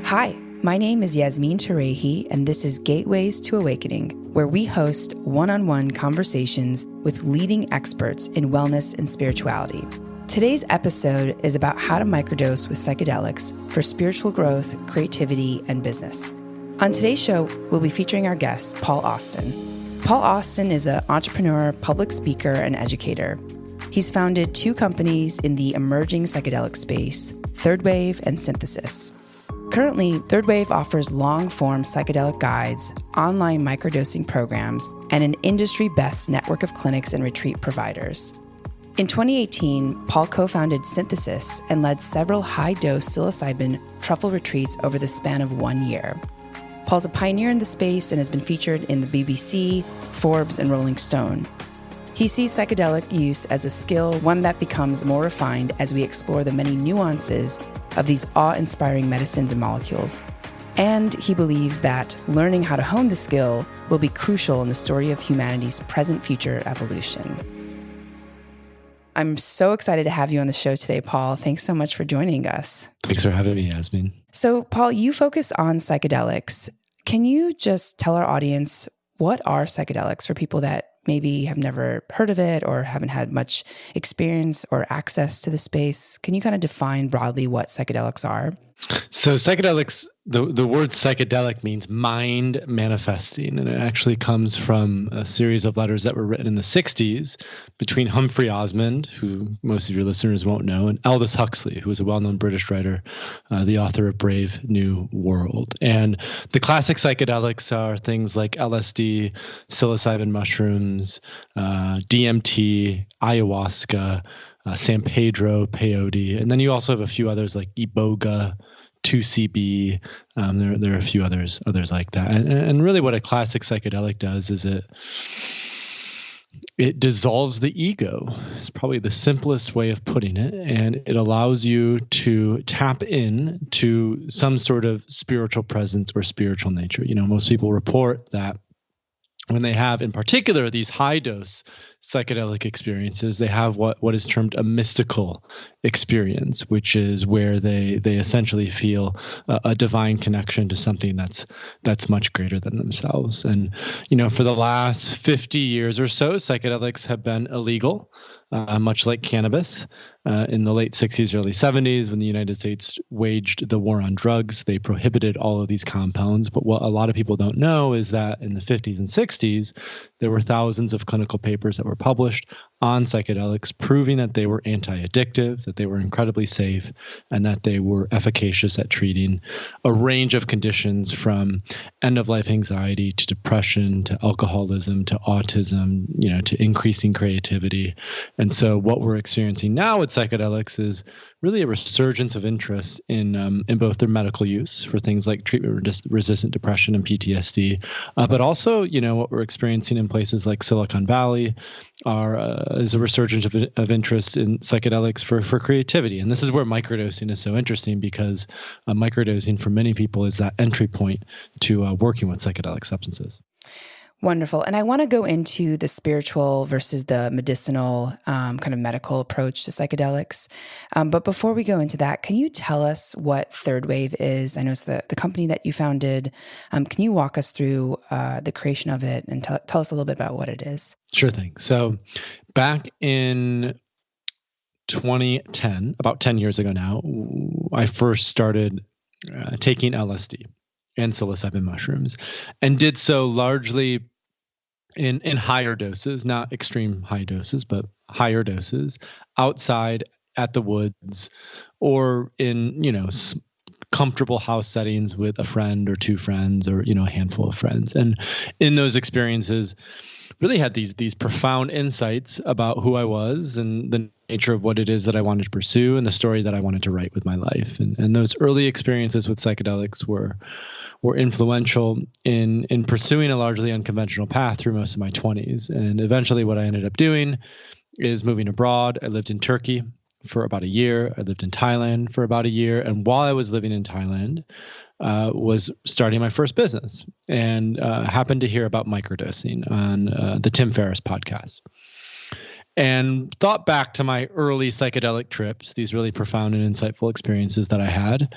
Hi, my name is Yasmin Tarehi, and this is Gateways to Awakening, where we host one-on-one conversations with leading experts in wellness and spirituality. Today's episode is about how to microdose with psychedelics for spiritual growth, creativity, and business. On today's show, we'll be featuring our guest, Paul Austin. Paul Austin is an entrepreneur, public speaker, and educator. He's founded 2 companies in the emerging psychedelic space, Third Wave and Synthesis. Currently, Third Wave offers long-form psychedelic guides, online microdosing programs, and an industry-best network of clinics and retreat providers. In 2018, Paul co-founded Synthesis and led several high-dose psilocybin truffle retreats over the span of 1 year. Paul's a pioneer in the space and has been featured in the BBC, Forbes, and Rolling Stone. He sees psychedelic use as a skill, one that becomes more refined as we explore the many nuances of these awe-inspiring medicines and molecules. And he believes that learning how to hone the skill will be crucial in the story of humanity's present-future evolution. I'm so excited to have you on the show today, Paul. Thanks so much for joining us. Thanks for having me, Yasmin. So, Paul, you focus on psychedelics. Can you just tell our audience what are psychedelics for people that maybe have never heard of it or haven't had much experience or access to the space? Can you kind of define broadly what psychedelics are? So psychedelics, the word psychedelic means mind manifesting, and it actually comes from a series of letters that were written in the 60s between Humphrey Osmond, who most of your listeners won't know, and Aldous Huxley, who was a well-known British writer, the author of Brave New World. And the classic psychedelics are things like LSD, psilocybin mushrooms, DMT, ayahuasca, San Pedro, peyote, and then you also have a few others like iboga, 2CB. There are a few others like that. And really, what a classic psychedelic does is it dissolves the ego. It's probably the simplest way of putting it, and it allows you to tap in to some sort of spiritual presence or spiritual nature. You know, most people report that when they have, in particular, these high-dose psychedelic experiences, they have what is termed a mystical experience, which is where they essentially feel a divine connection to something that's much greater than themselves. And, you know, for the last 50 years or so, psychedelics have been illegal, much like cannabis. In the late 60s, early 70s, when the United States waged the war on drugs, they prohibited all of these compounds. But what a lot of people don't know is that in the 50s and 60s, there were thousands of clinical papers that were published on psychedelics proving that they were anti-addictive, that they were incredibly safe, and that they were efficacious at treating a range of conditions from end-of-life anxiety to depression to alcoholism to autism, you know, to increasing creativity. And so what we're experiencing now with psychedelics is really a resurgence of interest in both their medical use for things like treatment-resistant depression and PTSD, but also, you know, what we're experiencing in places like Silicon Valley is a resurgence of interest in psychedelics for creativity. And this is where microdosing is so interesting, because microdosing for many people is that entry point to working with psychedelic substances. Wonderful. And I want to go into the spiritual versus the medicinal kind of medical approach to psychedelics. But before we go into that, can you tell us what Third Wave is? I know it's the company that you founded. Can you walk us through the creation of it and tell us a little bit about what it is? Sure thing. So back in 2010, about 10 years ago now, I first started taking LSD and psilocybin mushrooms, and did so largely in higher doses, not extreme high doses, but higher doses outside at the woods or in, you know, comfortable house settings with a friend or 2 friends or, you know, a handful of friends. And in those experiences, really had these profound insights about who I was and the nature of what it is that I wanted to pursue and the story that I wanted to write with my life. And those early experiences with psychedelics were influential in pursuing a largely unconventional path through most of my 20s. And eventually what I ended up doing is moving abroad. I lived in Turkey for about a year. I lived in Thailand for about a year. And while I was living in Thailand, was starting my first business, and happened to hear about microdosing on the Tim Ferriss podcast. and thought back to my early psychedelic trips, these really profound and insightful experiences that I had,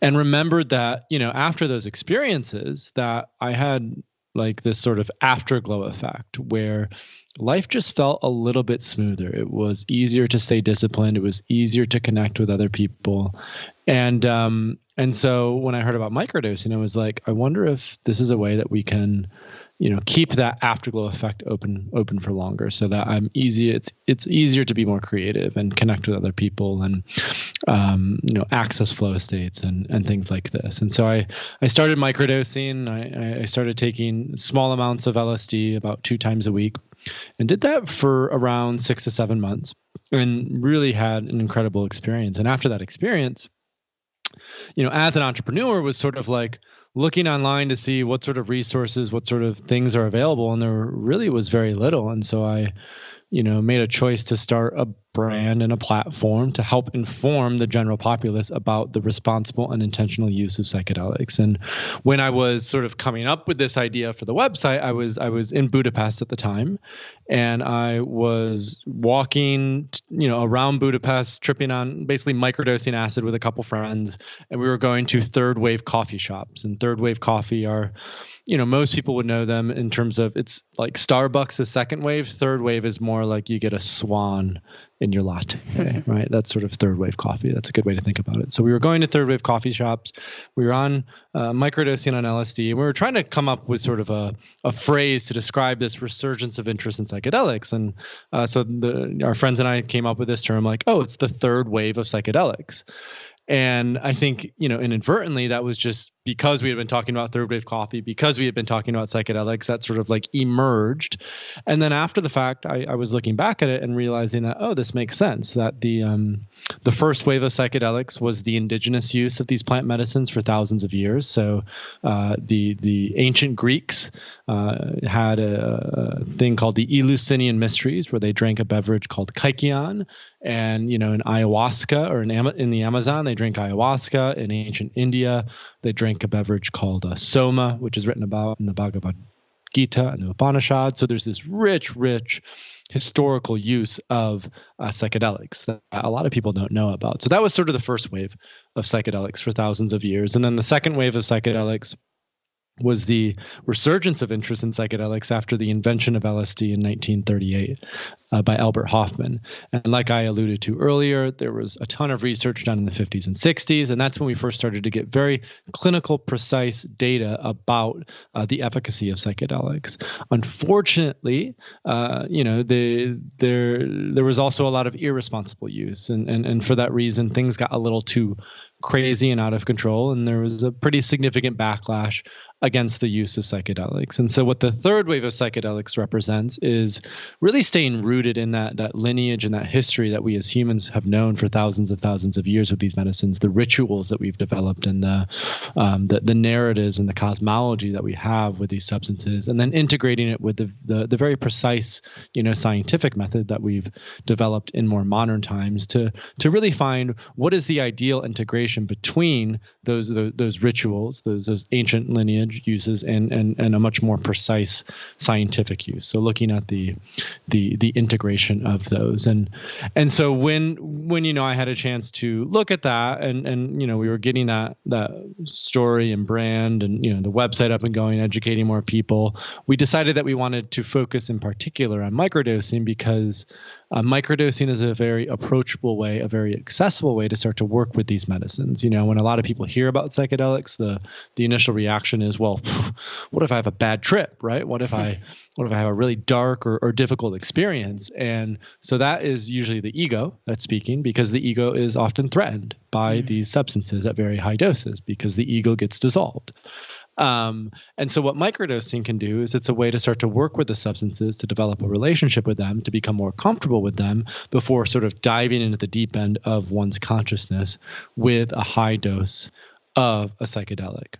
and remembered that, after those experiences that I had like this sort of afterglow effect where life just felt a little bit smoother. It was easier to stay disciplined. It was easier to connect with other people. And so when I heard about microdosing, I was like, I wonder if this is a way that we can, keep that afterglow effect open for longer, so that it's easier to be more creative and connect with other people and, access flow states and things like this. And so I started microdosing. I started taking small amounts of LSD about 2 times a week, and did that for around 6 to 7 months, and really had an incredible experience. And after that experience, as an entrepreneur, was sort of like looking online to see what sort of resources, what sort of things are available, and there really was very little. And so I made a choice to start a brand and a platform to help inform the general populace about the responsible and intentional use of psychedelics. And when I was sort of coming up with this idea for the website, I was in Budapest at the time, and I was walking, around Budapest, tripping on basically microdosing acid with a couple friends, and we were going to third wave coffee shops. And third wave coffee are, most people would know them in terms of, it's like Starbucks is second wave. Third wave is more like you get a swan in your latte, right? That's sort of third wave coffee. That's a good way to think about it. So we were going to third wave coffee shops. We were on microdosing on LSD. And we were trying to come up with sort of a phrase to describe this resurgence of interest in psychedelics. And so our friends and I came up with this term like, oh, it's the third wave of psychedelics. And I think, inadvertently, that was just because we had been talking about third wave coffee, because we had been talking about psychedelics, that sort of like emerged. And then after the fact, I was looking back at it and realizing that, oh, this makes sense, that the first wave of psychedelics was the indigenous use of these plant medicines for thousands of years. So the ancient Greeks had a thing called the Eleusinian Mysteries, where they drank a beverage called kykeon. And, in ayahuasca, or in the Amazon, they drink ayahuasca. In ancient India, they drink a beverage called soma, which is written about in the Bhagavad Gita and the Upanishad. So there's this rich historical use of psychedelics that a lot of people don't know about. So that was sort of the first wave of psychedelics for thousands of years. And then the second wave of psychedelics was the resurgence of interest in psychedelics after the invention of LSD in 1938 by Albert Hofmann. And like I alluded to earlier, there was a ton of research done in the 50s and 60s, and that's when we first started to get very clinical, precise data about the efficacy of psychedelics. Unfortunately, there was also a lot of irresponsible use, and for that reason, things got a little too crazy and out of control, and there was a pretty significant backlash against the use of psychedelics. And so what the third wave of psychedelics represents is really staying rooted in that lineage and that history that we as humans have known for thousands of years with these medicines, the rituals that we've developed, and the narratives and the cosmology that we have with these substances, and then integrating it with the very precise, scientific method that we've developed in more modern times to really find what is the ideal integration between those rituals, those ancient lineage uses, and a much more precise scientific use. So looking at the integration of those, and so when I had a chance to look at that, and we were getting that story and brand and the website up and going, educating more people, we decided that we wanted to focus in particular on microdosing, because microdosing is a very approachable way, a very accessible way to start to work with these medicines. When a lot of people hear about psychedelics, the initial reaction is, well, what if I have a bad trip, right? What if I have a really dark or difficult experience? And so that is usually the ego that's speaking, because the ego is often threatened by these substances at very high doses, because the ego gets dissolved. And so what microdosing can do is it's a way to start to work with the substances, to develop a relationship with them, to become more comfortable with them before sort of diving into the deep end of one's consciousness with a high dose of a psychedelic.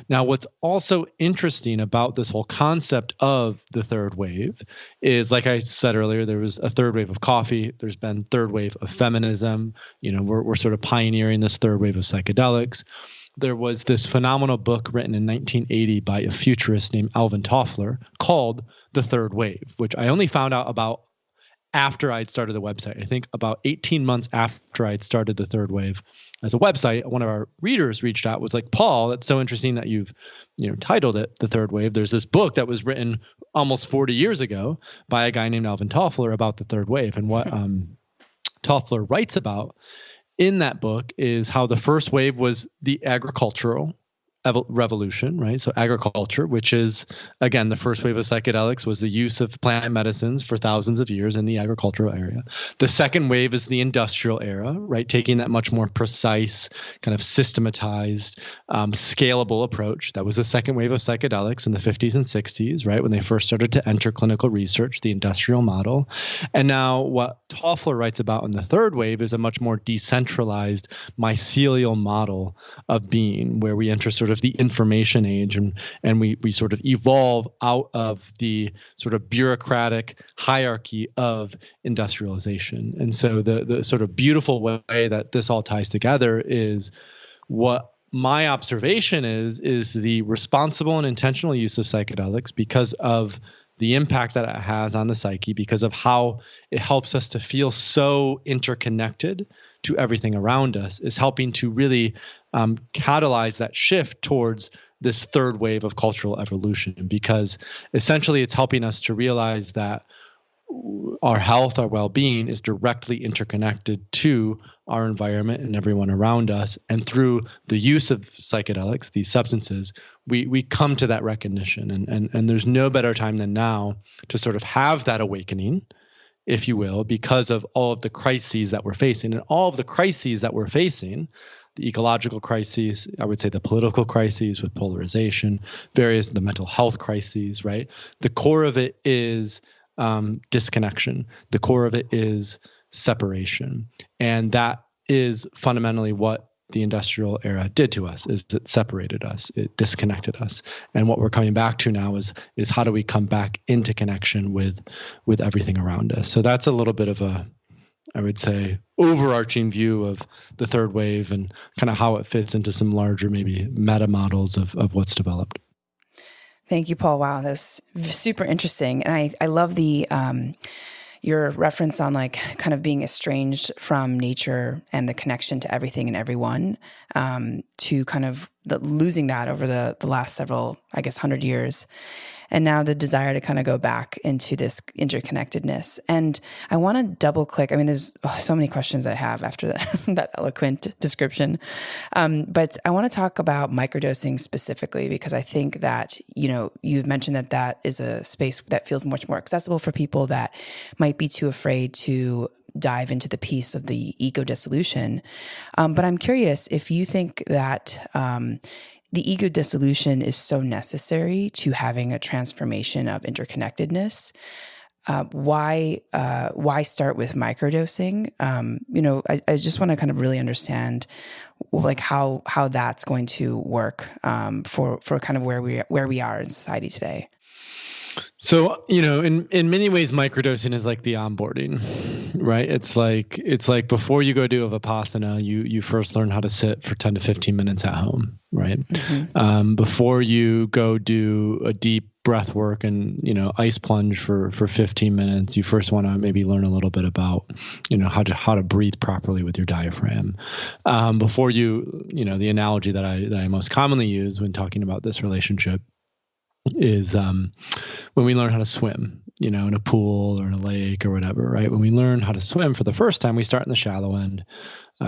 Now, what's also interesting about this whole concept of the third wave is, like I said earlier, there was a third wave of coffee. There's been third wave of feminism. We're sort of pioneering this third wave of psychedelics. There was this phenomenal book written in 1980 by a futurist named Alvin Toffler called The Third Wave, which I only found out about after I'd started the website. I think about 18 months after I'd started the third wave as a website, one of our readers reached out, was like, Paul, that's so interesting that you've, titled it The Third Wave. There's this book that was written almost 40 years ago by a guy named Alvin Toffler about the third wave. And what Toffler writes about in that book is how the first wave was the agricultural revolution, right? So agriculture, which is, again, the first wave of psychedelics, was the use of plant medicines for thousands of years in the agricultural area. The second wave is the industrial era, right? Taking that much more precise, kind of systematized, scalable approach. That was the second wave of psychedelics in the 50s and 60s, right? When they first started to enter clinical research, the industrial model. And now what Toffler writes about in the third wave is a much more decentralized mycelial model of being, where we enter sort of the information age, and we sort of evolve out of the sort of bureaucratic hierarchy of industrialization. And so the sort of beautiful way that this all ties together is what my observation is the responsible and intentional use of psychedelics, because of the impact that it has on the psyche, because of how it helps us to feel so interconnected to everything around us, is helping to really catalyze that shift towards this third wave of cultural evolution. Because essentially it's helping us to realize that our health, our well-being is directly interconnected to our environment and everyone around us. And through the use of psychedelics, these substances, we come to that recognition. And there's no better time than now to sort of have that awakening, if you will, because of all of the crises that we're facing. And all of the crises that we're facing, the ecological crises, I would say the political crises with polarization, the mental health crises, right? The core of it is disconnection. The core of it is separation. And that is fundamentally what the industrial era did to us, is it separated us, it disconnected us. And what we're coming back to now is how do we come back into connection with everything around us. So that's a little bit of a, I would say, overarching view of the third wave and kind of how it fits into some larger, maybe meta models of what's developed. Thank you, Paul. Wow, that's super interesting. And I love the your reference on like kind of being estranged from nature and the connection to everything and everyone, to kind of losing that over the last several, I guess, 100 years. And now the desire to kind of go back into this interconnectedness. And I want to double click. I mean, there's so many questions I have after that eloquent description. But I want to talk about microdosing specifically, because I think that, you've mentioned that is a space that feels much more accessible for people that might be too afraid to dive into the piece of the ego dissolution. But I'm curious if you think that the ego dissolution is so necessary to having a transformation of interconnectedness. Why start with microdosing? I just want to kind of really understand, like how that's going to work for kind of where we are in society today. So, in many ways, microdosing is like the onboarding, right? It's like before you go do a Vipassana, you first learn how to sit for 10 to 15 minutes at home, right? Mm-hmm. Before you go do a deep breath work and, ice plunge for 15 minutes, you first want to maybe learn a little bit about, how to breathe properly with your diaphragm. Before the analogy that I most commonly use when talking about this relationship is when we learn how to swim, in a pool or in a lake or whatever, right? When we learn how to swim for the first time, we start in the shallow end.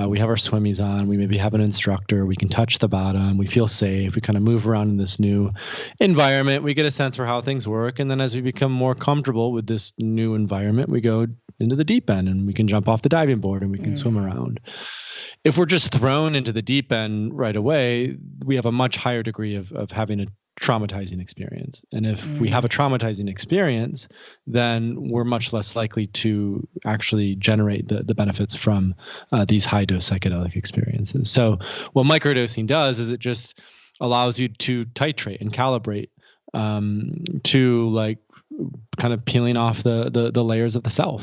We have our swimmies on. We maybe have an instructor. We can touch the bottom. We feel safe. We kind of move around in this new environment. We get a sense for how things work. And then as we become more comfortable with this new environment, we go into the deep end and we can jump off the diving board and we can swim around. If we're just thrown into the deep end right away, we have a much higher degree of having a traumatizing experience. And if we have a traumatizing experience, then we're much less likely to actually generate the benefits from these high dose psychedelic experiences. So what microdosing does is it just allows you to titrate and calibrate to like kind of peeling off the layers of the self.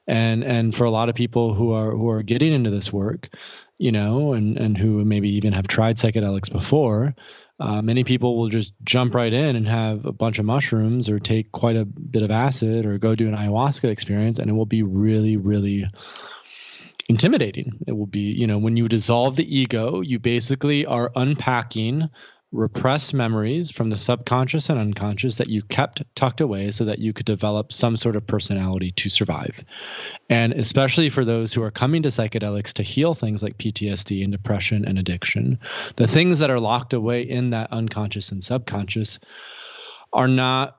And for a lot of people who are getting into this work, and who maybe even have tried psychedelics before, Many people will just jump right in and have a bunch of mushrooms or take quite a bit of acid or go do an ayahuasca experience, and it will be really, really intimidating. It will be, when you dissolve the ego, you basically are unpacking repressed memories from the subconscious and unconscious that you kept tucked away so that you could develop some sort of personality to survive. And especially for those who are coming to psychedelics to heal things like PTSD and depression and addiction, the things that are locked away in that unconscious and subconscious are not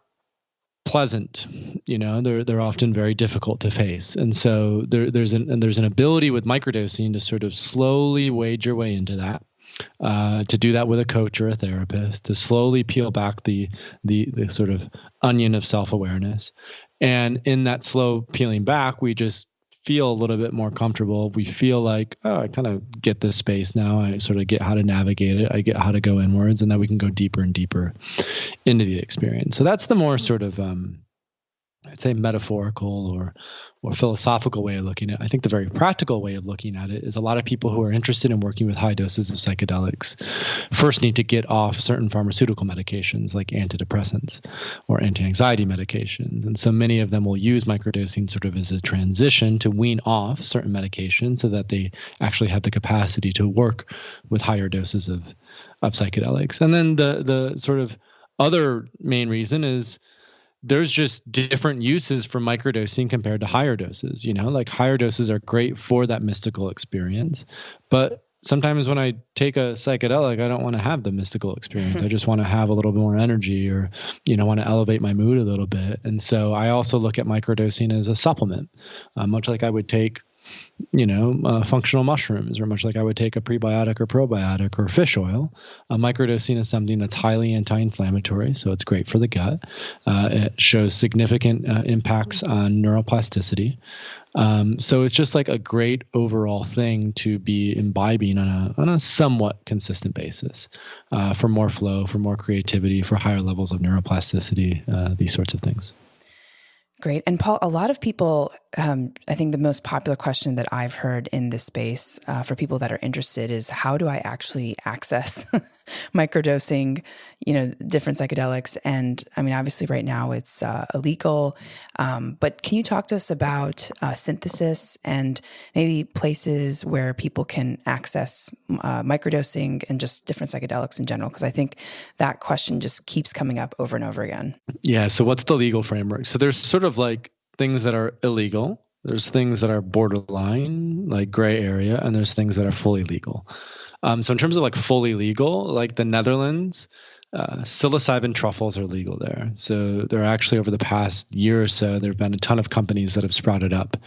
pleasant. They're often very difficult to face. And so there's an ability with microdosing to sort of slowly wade your way into that. To do that with a coach or a therapist, to slowly peel back the sort of onion of self-awareness. And in that slow peeling back, we just feel a little bit more comfortable. We feel like, oh, I kind of get this space now. I sort of get how to navigate it. I get how to go inwards, and then we can go deeper and deeper into the experience. So that's the more sort of, I'd say, metaphorical or philosophical way of looking at it. I think the very practical way of looking at it is a lot of people who are interested in working with high doses of psychedelics first need to get off certain pharmaceutical medications like antidepressants or anti-anxiety medications. And so many of them will use microdosing sort of as a transition to wean off certain medications so that they actually have the capacity to work with higher doses of psychedelics. And then the sort of other main reason is there's just different uses for microdosing compared to higher doses. Like higher doses are great for that mystical experience, but sometimes when I take a psychedelic, I don't want to have the mystical experience. I just want to have a little bit more energy or, want to elevate my mood a little bit. And so I also look at microdosing as a supplement, much like I would take functional mushrooms, or much like I would take a prebiotic or probiotic or fish oil. Microdosing is something that's highly anti-inflammatory, so it's great for the gut. It shows significant impacts on neuroplasticity. So it's just like a great overall thing to be imbibing on a somewhat consistent basis, for more flow, for more creativity, for higher levels of neuroplasticity, these sorts of things. Great. And Paul, a lot of people, I think the most popular question that I've heard in this space for people that are interested is, how do I actually access microdosing, different psychedelics? And I mean, obviously right now it's illegal, but can you talk to us about synthesis and maybe places where people can access microdosing and just different psychedelics in general? Because I think that question just keeps coming up over and over again. Yeah. So what's the legal framework? So there's sort of like things that are illegal. There's things that are borderline, like gray area, and there's things that are fully legal. So in terms of like fully legal, like the Netherlands, psilocybin truffles are legal there. So there are actually, over the past year or so, there have been a ton of companies that have sprouted up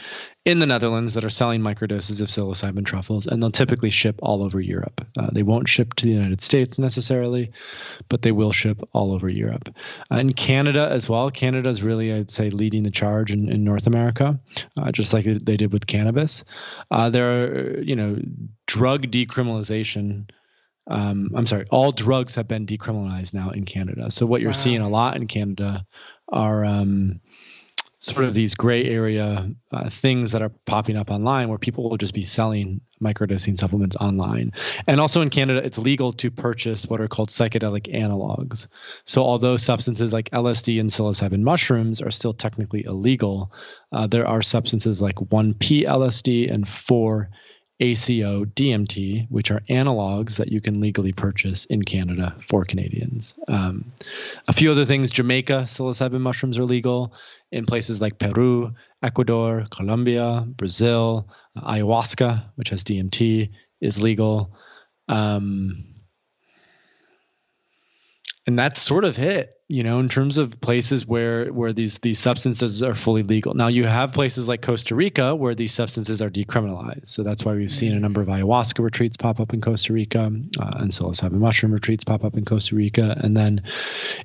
in the Netherlands that are selling microdoses of psilocybin truffles, and they'll typically ship all over Europe. They won't ship to the United States necessarily, but they will ship all over Europe. In Canada as well, Canada is really, I'd say, leading the charge in North America, just like they did with cannabis. There are, drug decriminalization. All drugs have been decriminalized now in Canada. So what you're seeing a lot in Canada are sort of these gray area things that are popping up online where people will just be selling microdosing supplements online. And also in Canada, it's legal to purchase what are called psychedelic analogs. So although substances like LSD and psilocybin mushrooms are still technically illegal, there are substances like 1P LSD and 4-ACO DMT, which are analogs that you can legally purchase in Canada for Canadians. A few other things: Jamaica, psilocybin mushrooms are legal. In places like Peru, Ecuador, Colombia, Brazil, ayahuasca, which has DMT, is legal. And that's sort of it, in terms of places where these substances are fully legal. Now you have places like Costa Rica where these substances are decriminalized. So that's why we've seen a number of ayahuasca retreats pop up in Costa Rica, and psilocybin mushroom retreats pop up in Costa Rica. And then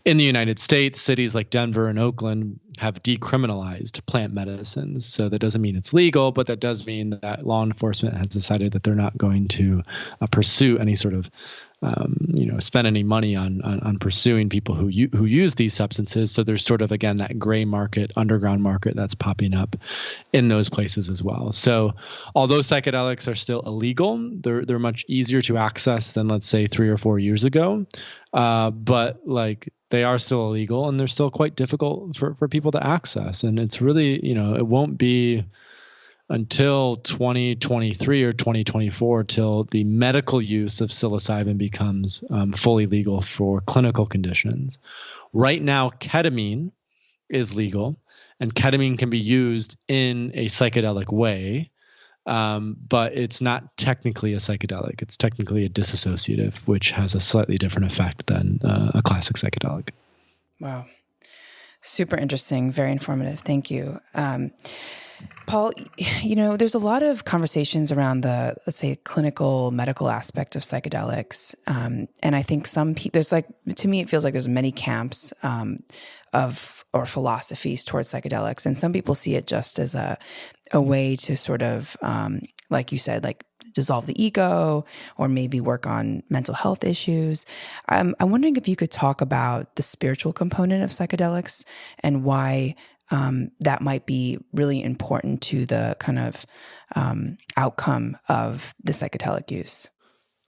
in the United States, cities like Denver and Oakland have decriminalized plant medicines. So that doesn't mean it's legal, but that does mean that law enforcement has decided that they're not going to pursue any sort of spend any money on pursuing people who use these substances. So there's sort of, again, that gray market, underground market that's popping up in those places as well. So although psychedelics are still illegal, they're much easier to access than, let's say, 3 or 4 years ago. But like, they are still illegal, and they're still quite difficult for people to access. And it's really, it won't be until 2023 or 2024 till the medical use of psilocybin becomes fully legal for clinical conditions. Right now, ketamine is legal, and ketamine can be used in a psychedelic way, but it's not technically a psychedelic. It's technically a dissociative, which has a slightly different effect than a classic psychedelic. Wow. Super interesting. Very informative. Thank you. Paul, there's a lot of conversations around the, let's say, clinical medical aspect of psychedelics. And I think to me, it feels like there's many camps or philosophies towards psychedelics. And some people see it just as a way to sort of, like you said, like dissolve the ego or maybe work on mental health issues. I'm wondering if you could talk about the spiritual component of psychedelics and why that might be really important to the kind of outcome of the psychedelic use.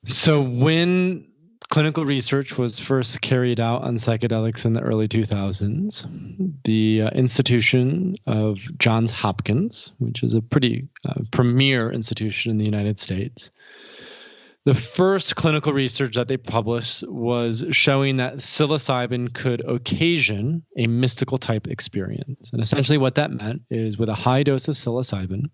So when clinical research was first carried out on psychedelics in the early 2000s, the institution of Johns Hopkins, which is a pretty premier institution in the United States, the first clinical research that they published was showing that psilocybin could occasion a mystical type experience. And essentially what that meant is, with a high dose of psilocybin,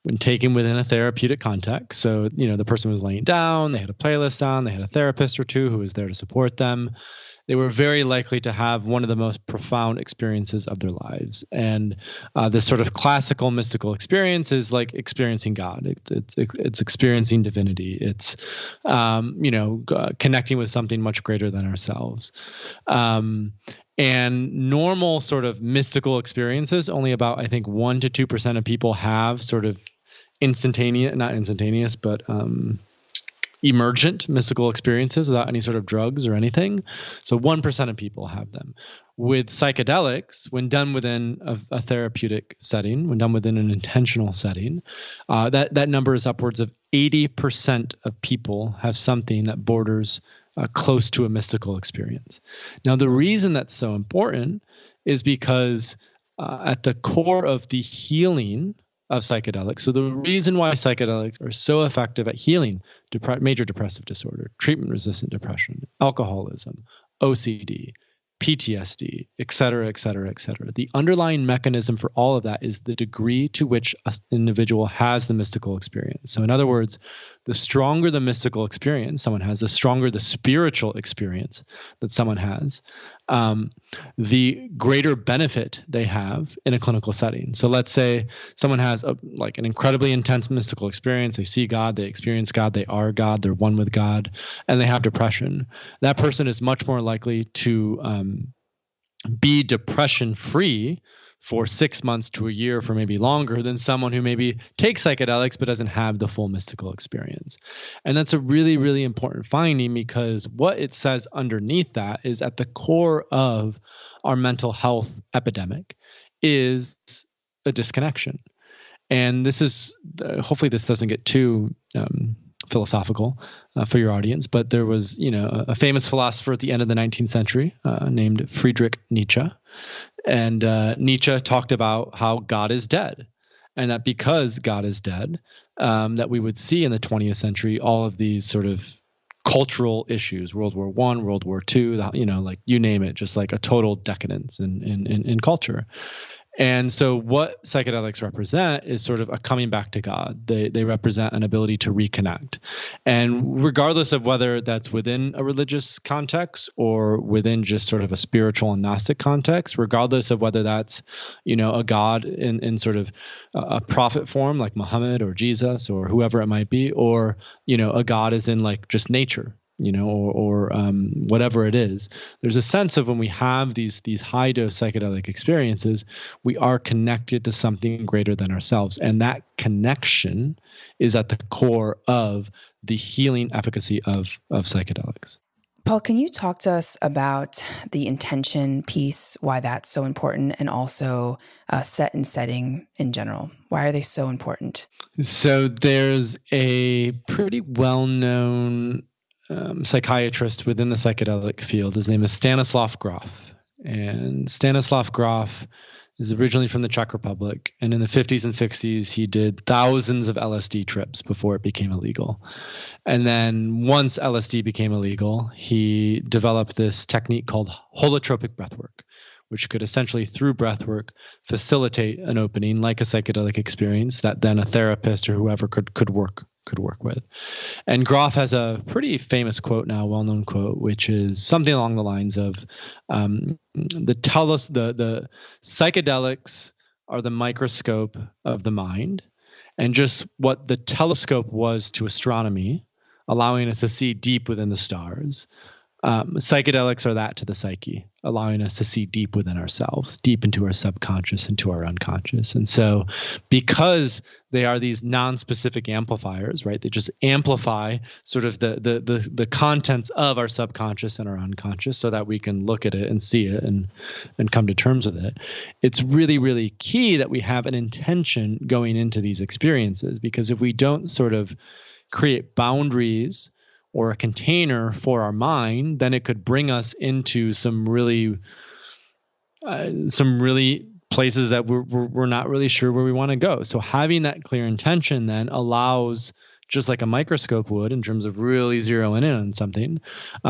when taken within a therapeutic context, so, the person was laying down, they had a playlist on, they had a therapist or two who was there to support them, they were very likely to have one of the most profound experiences of their lives. And this sort of classical mystical experience is like experiencing God. It's experiencing divinity. It's, connecting with something much greater than ourselves. And normal sort of mystical experiences, only about, I think, 1 to 2% of people have sort of not instantaneous, but emergent mystical experiences without any sort of drugs or anything. So 1% of people have them. With psychedelics, when done within a therapeutic setting, when done within an intentional setting, that number is upwards of 80% of people have something that borders close to a mystical experience. Now, the reason that's so important is because at the core of the healing of psychedelics. So the reason why psychedelics are so effective at healing major depressive disorder, treatment-resistant depression, alcoholism, OCD, PTSD, et cetera, et cetera, et cetera. The underlying mechanism for all of that is the degree to which an individual has the mystical experience. So in other words, the stronger the mystical experience someone has, the stronger the spiritual experience that someone has, the greater benefit they have in a clinical setting. So let's say someone has an incredibly intense mystical experience. They see God, they experience God, they are God, they're one with God, and they have depression. That person is much more likely to be depression-free for 6 months to a year, for maybe longer, than someone who maybe takes psychedelics but doesn't have the full mystical experience. And that's a really, really important finding, because what it says underneath that is, at the core of our mental health epidemic is a disconnection. And this is, hopefully this doesn't get too philosophical for your audience, but there was, a famous philosopher at the end of the 19th century named Friedrich Nietzsche. And Nietzsche talked about how God is dead, and that because God is dead, that we would see in the 20th century all of these sort of cultural issues, World War I, World War II, you name it, just like a total decadence in culture. And so what psychedelics represent is sort of a coming back to God. They represent an ability to reconnect. And regardless of whether that's within a religious context or within just sort of a spiritual and Gnostic context, regardless of whether that's, a God in sort of a prophet form like Muhammad or Jesus or whoever it might be, or, a God is in like just nature. or whatever it is. There's a sense of when we have these high dose psychedelic experiences, we are connected to something greater than ourselves. And that connection is at the core of the healing efficacy of psychedelics. Paul, can you talk to us about the intention piece, why that's so important, and also set and setting in general? Why are they so important? So there's a pretty well-known psychiatrist within the psychedelic field. His name is Stanislav Grof. And Stanislav Grof is originally from the Czech Republic. And in the 50s and 60s, he did thousands of LSD trips before it became illegal. And then once LSD became illegal, he developed this technique called holotropic breathwork, which could essentially, through breathwork, facilitate an opening like a psychedelic experience that then a therapist or whoever could work with. And Grof has a pretty famous quote now, well-known quote, which is something along the lines of the psychedelics are the microscope of the mind, and just what the telescope was to astronomy, allowing us to see deep within the stars. Psychedelics are that to the psyche, allowing us to see deep within ourselves, deep into our subconscious, into our unconscious. And so because they are these non-specific amplifiers, right? They just amplify sort of the contents of our subconscious and our unconscious so that we can look at it and see it and come to terms with it. It's really, really key that we have an intention going into these experiences, because if we don't sort of create boundaries or a container for our mind, then it could bring us into some really places that we're not really sure where we want to go. So having that clear intention then allows, just like a microscope would in terms of really zeroing in on something,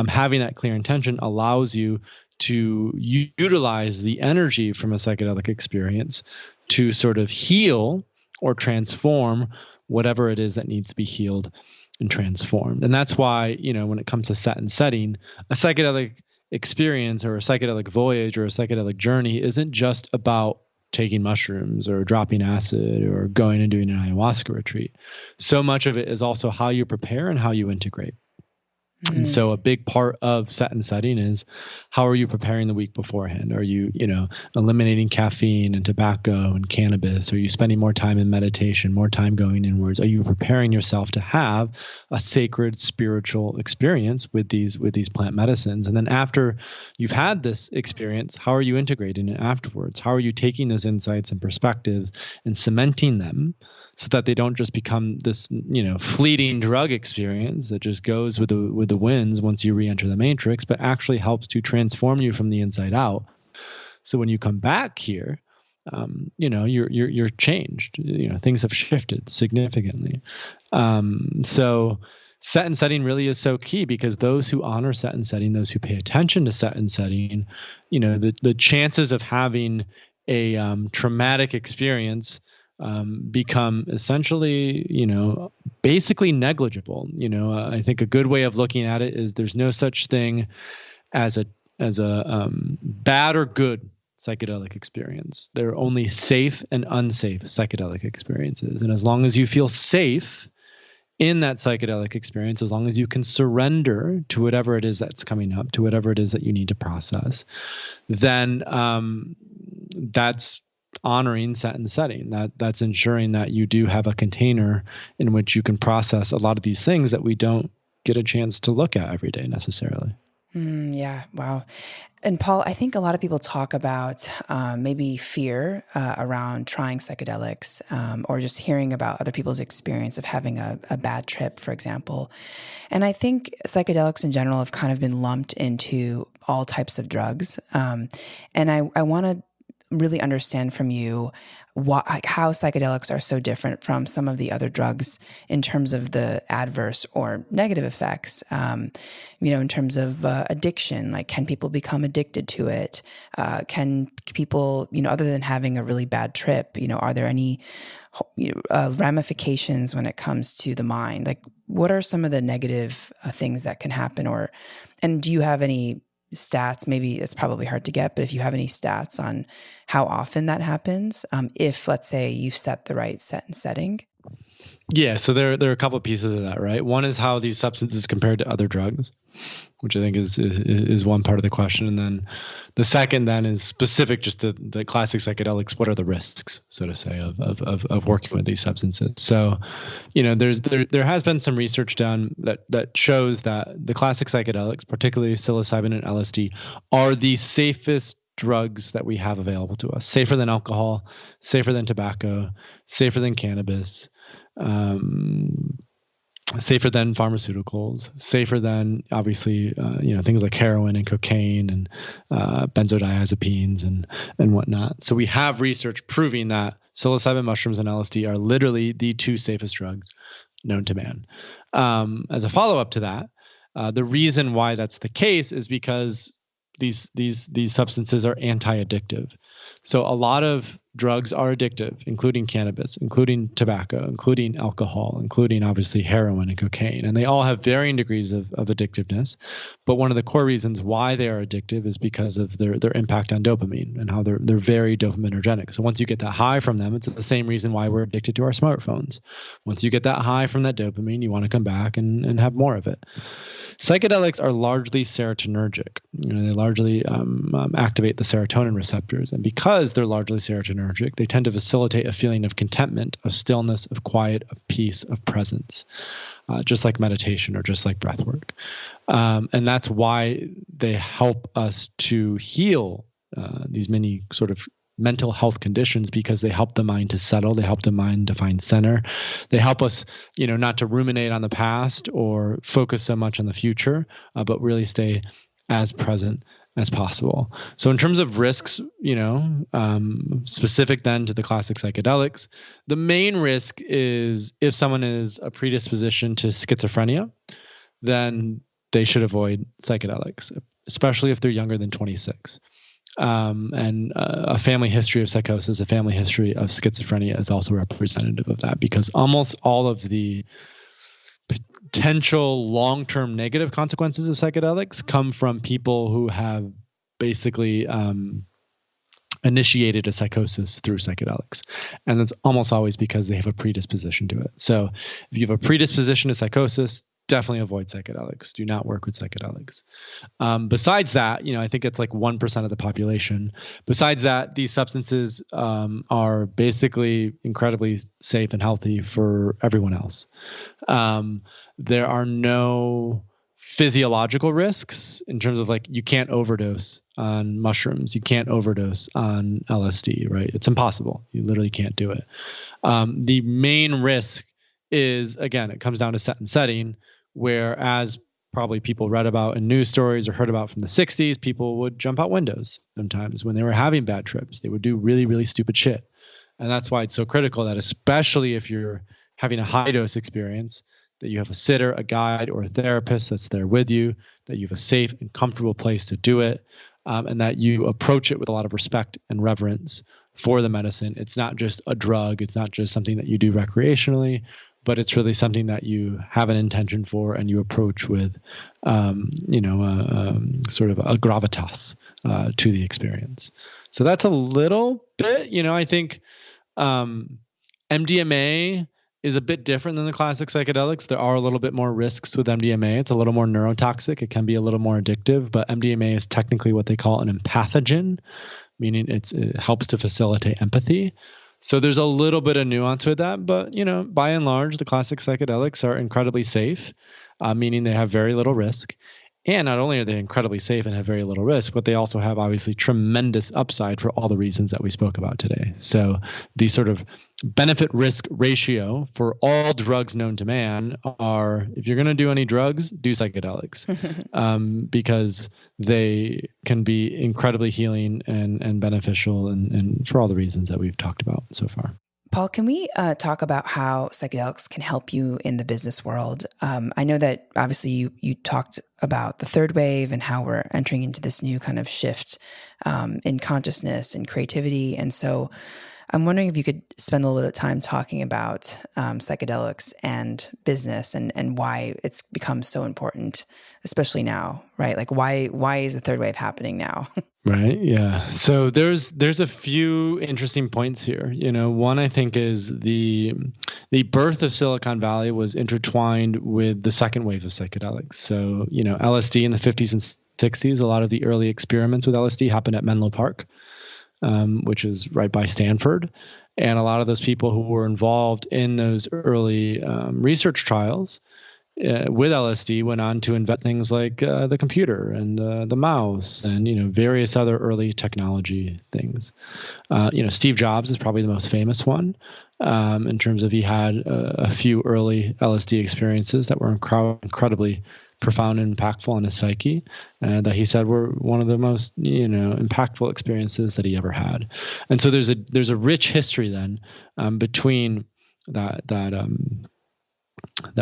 having that clear intention allows you to utilize the energy from a psychedelic experience to sort of heal or transform whatever it is that needs to be healed and transformed. And that's why, when it comes to set and setting, a psychedelic experience or a psychedelic voyage or a psychedelic journey isn't just about taking mushrooms or dropping acid or going and doing an ayahuasca retreat. So much of it is also how you prepare and how you integrate. And so a big part of set and setting is, how are you preparing the week beforehand? Are you, eliminating caffeine and tobacco and cannabis? Are you spending more time in meditation, more time going inwards? Are you preparing yourself to have a sacred spiritual experience with these plant medicines? And then after you've had this experience, how are you integrating it afterwards? How are you taking those insights and perspectives and cementing them so that they don't just become this, fleeting drug experience that just goes with the winds once you re-enter the matrix, but actually helps to transform you from the inside out. So when you come back here, you're changed. Things have shifted significantly. So set and setting really is so key, because those who honor set and setting, those who pay attention to set and setting, the chances of having a traumatic experience become essentially, basically negligible. I think a good way of looking at it is there's no such thing as a bad or good psychedelic experience. There are only safe and unsafe psychedelic experiences. And as long as you feel safe in that psychedelic experience, as long as you can surrender to whatever it is that's coming up, to whatever it is that you need to process, then that's honoring set and setting. That's ensuring that you do have a container in which you can process a lot of these things that we don't get a chance to look at every day necessarily. Yeah. Wow. And Paul, I think a lot of people talk about maybe fear around trying psychedelics, or just hearing about other people's experience of having a bad trip, for example. And I think psychedelics in general have kind of been lumped into all types of drugs. And I want to really understand from you how psychedelics are so different from some of the other drugs in terms of the adverse or negative effects, in terms of addiction. Like, can people become addicted to it? Can people, other than having a really bad trip, are there any ramifications when it comes to the mind? Like, what are some of the negative things that can happen? And do you have any stats? Maybe it's probably hard to get, but if you have any stats on how often that happens, if, let's say, you've set the right set and setting. Yeah, so there are a couple of pieces of that, right? One is how these substances compared to other drugs, which I think is one part of the question, and then the second then is specific just to the classic psychedelics. What are the risks, so to say, of working with these substances? So, there has been some research done that shows that the classic psychedelics, particularly psilocybin and LSD, are the safest drugs that we have available to us. Safer than alcohol, safer than tobacco, safer than cannabis. Safer than pharmaceuticals, safer than obviously things like heroin and cocaine and benzodiazepines and whatnot. So we have research proving that psilocybin mushrooms and LSD are literally the two safest drugs known to man. As a follow-up to that, the reason why that's the case is because these substances are anti-addictive. So a lot of drugs are addictive, including cannabis, including tobacco, including alcohol, including obviously heroin and cocaine. And they all have varying degrees of addictiveness. But one of the core reasons why they are addictive is because of their impact on dopamine and how they're very dopaminergic. So once you get that high from them, it's the same reason why we're addicted to our smartphones. Once you get that high from that dopamine, you want to come back and have more of it. Psychedelics are largely serotonergic. They largely activate the serotonin receptors. And because they're largely serotonergic, they tend to facilitate a feeling of contentment, of stillness, of quiet, of peace, of presence, just like meditation or just like breath work. And that's why they help us to heal these many sort of mental health conditions, because they help the mind to settle. They help the mind to find center. They help us, not to ruminate on the past or focus so much on the future, but really stay as present as possible. So in terms of risks, specific then to the classic psychedelics, the main risk is if someone is a predisposition to schizophrenia, then they should avoid psychedelics, especially if they're younger than 26. And a family history of psychosis, a family history of schizophrenia is also representative of that, because almost all of the potential long-term negative consequences of psychedelics come from people who have basically initiated a psychosis through psychedelics. And that's almost always because they have a predisposition to it. So if you have a predisposition to psychosis, definitely avoid psychedelics. Do not work with psychedelics. Besides that, I think it's like 1% of the population. Besides that, these substances are basically incredibly safe and healthy for everyone else. There are no physiological risks in terms of like you can't overdose on mushrooms. You can't overdose on LSD, right? It's impossible. You literally can't do it. The main risk is, again, it comes down to set and setting, whereas probably people read about in news stories or heard about from the 60s, people would jump out windows sometimes when they were having bad trips. They would do really, really stupid shit. And that's why it's so critical that, especially if you're having a high dose experience, that you have a sitter, a guide, or a therapist that's there with you, that you have a safe and comfortable place to do it, and that you approach it with a lot of respect and reverence for the medicine. It's not just a drug. It's not just something that you do recreationally, but it's really something that you have an intention for and you approach with, sort of a gravitas to the experience. So that's a little bit, I think MDMA is a bit different than the classic psychedelics. There are a little bit more risks with MDMA. It's a little more neurotoxic. It can be a little more addictive, but MDMA is technically what they call an empathogen, meaning it helps to facilitate empathy. So there's a little bit of nuance with that, but by and large, the classic psychedelics are incredibly safe, meaning they have very little risk. And not only are they incredibly safe and have very little risk, but they also have obviously tremendous upside for all the reasons that we spoke about today. So the sort of benefit risk ratio for all drugs known to man are, if you're going to do any drugs, do psychedelics, because they can be incredibly healing and beneficial and for all the reasons that we've talked about so far. Paul, can we talk about how psychedelics can help you in the business world? I know that obviously you talked about the third wave and how we're entering into this new kind of shift in consciousness and creativity. And so I'm wondering if you could spend a little bit of time talking about psychedelics and business and why it's become so important, especially now, right? Like why is the third wave happening now? Right. Yeah. So there's a few interesting points here. One I think is the birth of Silicon Valley was intertwined with the second wave of psychedelics. So, LSD in the 50s and 60s, a lot of the early experiments with LSD happened at Menlo Park, which is right by Stanford. And a lot of those people who were involved in those early research trials with LSD went on to invent things like the computer and the mouse and various other early technology things. Steve Jobs is probably the most famous one in terms of he had a few early LSD experiences that were incredibly profound and impactful on his psyche, that he said were one of the most impactful experiences that he ever had. And so there's a rich history then between that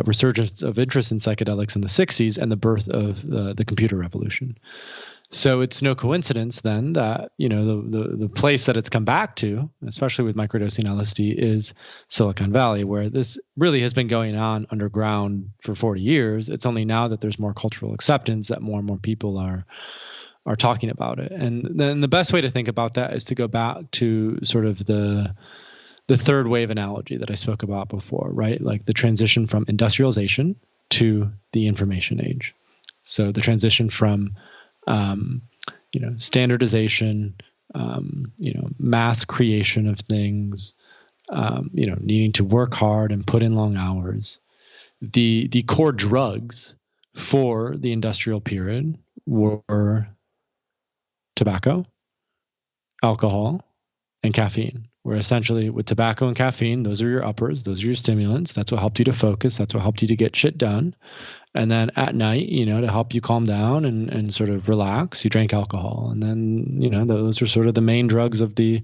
resurgence of interest in psychedelics in the 60s and the birth of the computer revolution. So it's no coincidence then that the place that it's come back to, especially with microdosing LSD, is Silicon Valley, where this really has been going on underground for 40 years. It's only now that there's more cultural acceptance that more and more people are talking about it. And then the best way to think about that is to go back to sort of the third wave analogy that I spoke about before, right? Like the transition from industrialization to the information age. So the transition from, standardization, mass creation of things, needing to work hard and put in long hours. The core drugs for the industrial period were tobacco, alcohol, and caffeine. Where essentially with tobacco and caffeine, those are your uppers, those are your stimulants. That's what helped you to focus. That's what helped you to get shit done. And then at night, to help you calm down and sort of relax, you drank alcohol. And then, those were sort of the main drugs of the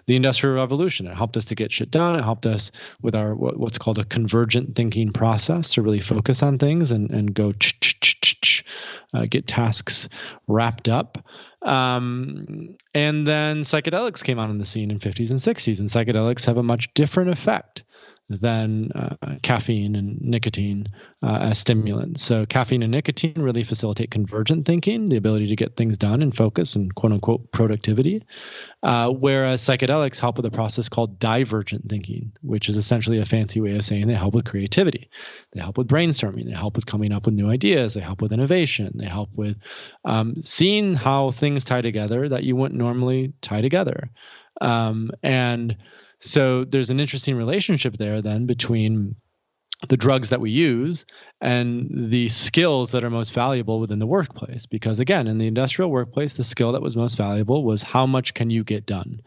Industrial Revolution. It helped us to get shit done. It helped us with our what's called a convergent thinking process to really focus on things and go get tasks wrapped up. And then psychedelics came on in the scene in 50s and 60s, and psychedelics have a much different effect than caffeine and nicotine as stimulants. So caffeine and nicotine really facilitate convergent thinking, the ability to get things done and focus and quote unquote productivity, whereas psychedelics help with a process called divergent thinking, which is essentially a fancy way of saying they help with creativity. They help with brainstorming. They help with coming up with new ideas. They help with innovation. They help with seeing how things tie together that you wouldn't normally tie together. And so there's an interesting relationship there then between the drugs that we use and the skills that are most valuable within the workplace. Because again, in the industrial workplace, the skill that was most valuable was how much can you get done?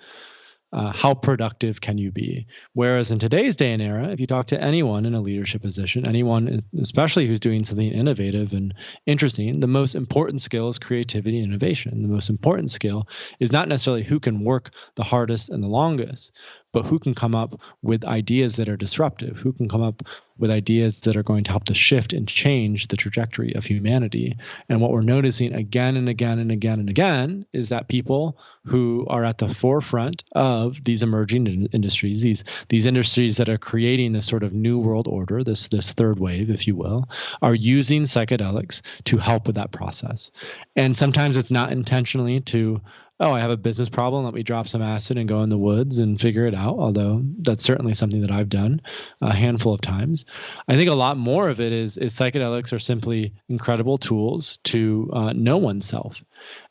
How productive can you be? Whereas in today's day and era, if you talk to anyone in a leadership position, anyone especially who's doing something innovative and interesting, the most important skill is creativity and innovation. The most important skill is not necessarily who can work the hardest and the longest, but who can come up with ideas that are disruptive, who can come up with ideas that are going to help to shift and change the trajectory of humanity. And what we're noticing again and again and again and again is that people who are at the forefront of these emerging industries, these industries that are creating this sort of new world order, this third wave, if you will, are using psychedelics to help with that process. And sometimes it's not intentionally to, oh, I have a business problem, let me drop some acid and go in the woods and figure it out, although that's certainly something that I've done a handful of times. I think a lot more of it is psychedelics are simply incredible tools to know oneself.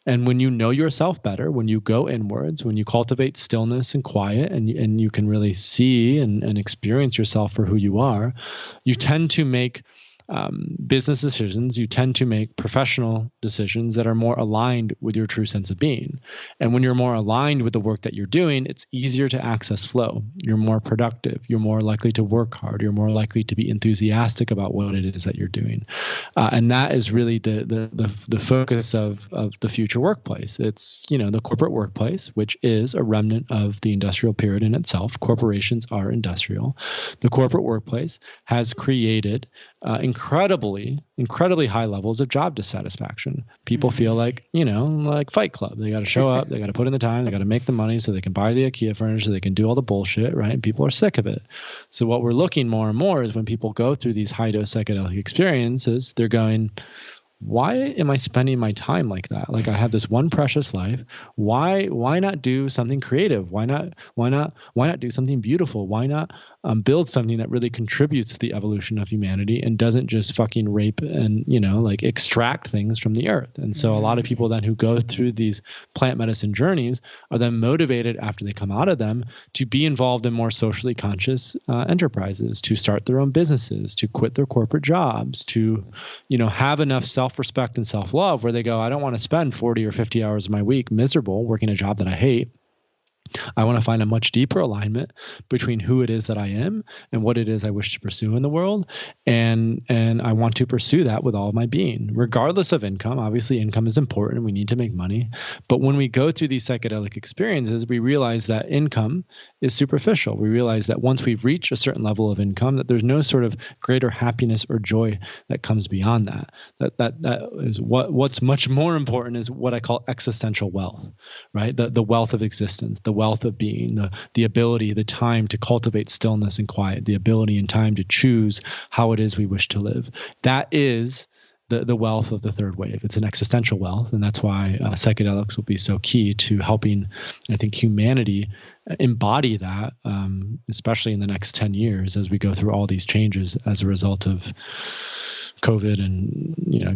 And when you know yourself better, when you go inwards, when you cultivate stillness and quiet, and you can really see and experience yourself for who you are, you tend to make business decisions, you tend to make professional decisions that are more aligned with your true sense of being. And when you're more aligned with the work that you're doing, it's easier to access flow. You're more productive. You're more likely to work hard. You're more likely to be enthusiastic about what it is that you're doing. And that is really the focus of the future workplace. It's, the corporate workplace, which is a remnant of the industrial period in itself. Corporations are industrial. The corporate workplace has created incredible incredibly high levels of job dissatisfaction. People feel like, like Fight Club. They got to show up, they got to put in the time, they got to make the money so they can buy the IKEA furniture, so they can do all the bullshit, right? And people are sick of it. So what we're looking more and more is when people go through these high dose psychedelic experiences, they're going, why am I spending my time like that? Like, I have this one precious life. Why not do something creative? Why not do something beautiful? Why not build something that really contributes to the evolution of humanity and doesn't just fucking rape and, like extract things from the earth? And so a lot of people then who go through these plant medicine journeys are then motivated after they come out of them to be involved in more socially conscious enterprises, to start their own businesses, to quit their corporate jobs, to, have enough self-respect and self-love where they go, I don't want to spend 40 or 50 hours of my week miserable working a job that I hate. I want to find a much deeper alignment between who it is that I am and what it is I wish to pursue in the world. And I want to pursue that with all of my being, regardless of income. Obviously, income is important. We need to make money. But when we go through these psychedelic experiences, we realize that income is superficial. We realize that once we've reached a certain level of income, that there's no sort of greater happiness or joy that comes beyond that. That is what's much more important is what I call existential wealth, right? The wealth of existence, the wealth of being, the ability, the time to cultivate stillness and quiet, the ability and time to choose how it is we wish to live. That is the wealth of the third wave. It's an existential wealth, and that's why psychedelics will be so key to helping, I think, humanity embody that, especially in the next 10 years as we go through all these changes as a result of COVID and,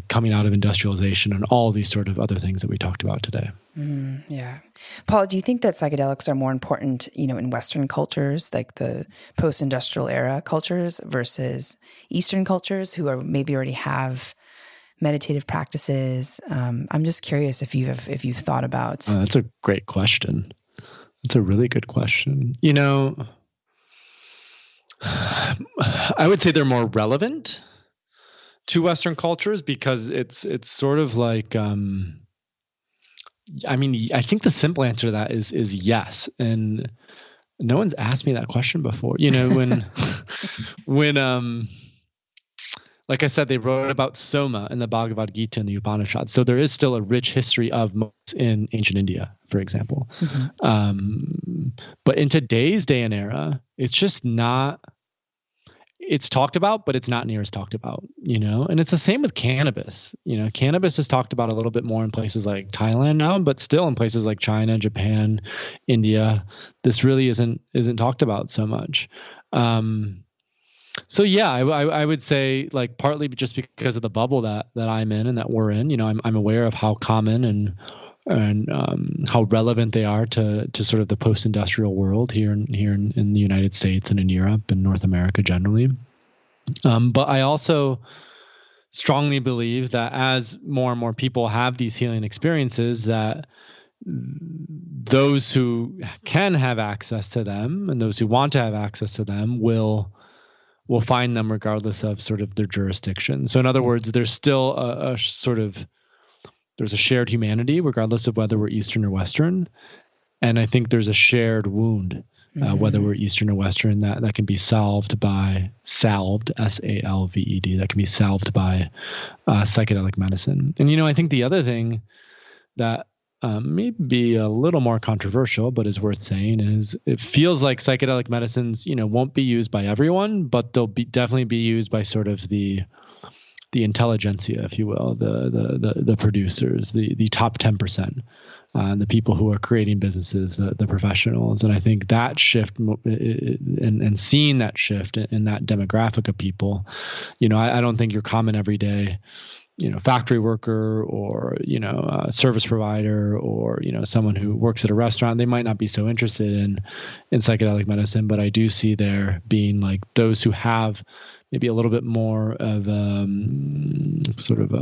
coming out of industrialization and all these sort of other things that we talked about today. Yeah. Paul, do you think that psychedelics are more important, in Western cultures, like the post-industrial era cultures versus Eastern cultures who are maybe already have meditative practices? I'm just curious if you've thought about. That's a great question. That's a really good question. I would say they're more relevant to Western cultures because it's sort of like, I think the simple answer to that is yes. And no one's asked me that question before. When like I said, they wrote about Soma in the Bhagavad Gita and the Upanishads. So there is still a rich history of monks in ancient India, for example. Mm-hmm. But in today's day and era, it's just not. It's talked about, but it's not near as talked about, and it's the same with cannabis. Cannabis is talked about a little bit more in places like Thailand now, but still in places like China, Japan, India, this really isn't talked about so much. So yeah, I would say, like, partly just because of the bubble that I'm in and that we're in, I'm aware of how common and how relevant they are to sort of the post-industrial world here in the United States and in Europe and North America generally. But I also strongly believe that as more and more people have these healing experiences, that those who can have access to them and those who want to have access to them will find them regardless of sort of their jurisdiction. So in other words, there's still a sort of there's a shared humanity, regardless of whether we're Eastern or Western. And I think there's a shared wound, whether we're Eastern or Western, that can be salved, S-A-L-V-E-D, that can be salved by psychedelic medicine. And, I think the other thing that may be a little more controversial, but is worth saying, is it feels like psychedelic medicines, won't be used by everyone, but they'll definitely be used by sort of the intelligentsia, if you will, the producers, the top 10%, the people who are creating businesses, the professionals. And I think that shift and seeing that shift in that demographic of people, I don't think your common everyday, factory worker or, service provider or, someone who works at a restaurant, they might not be so interested in psychedelic medicine, but I do see there being like those who have maybe a little bit more of sort of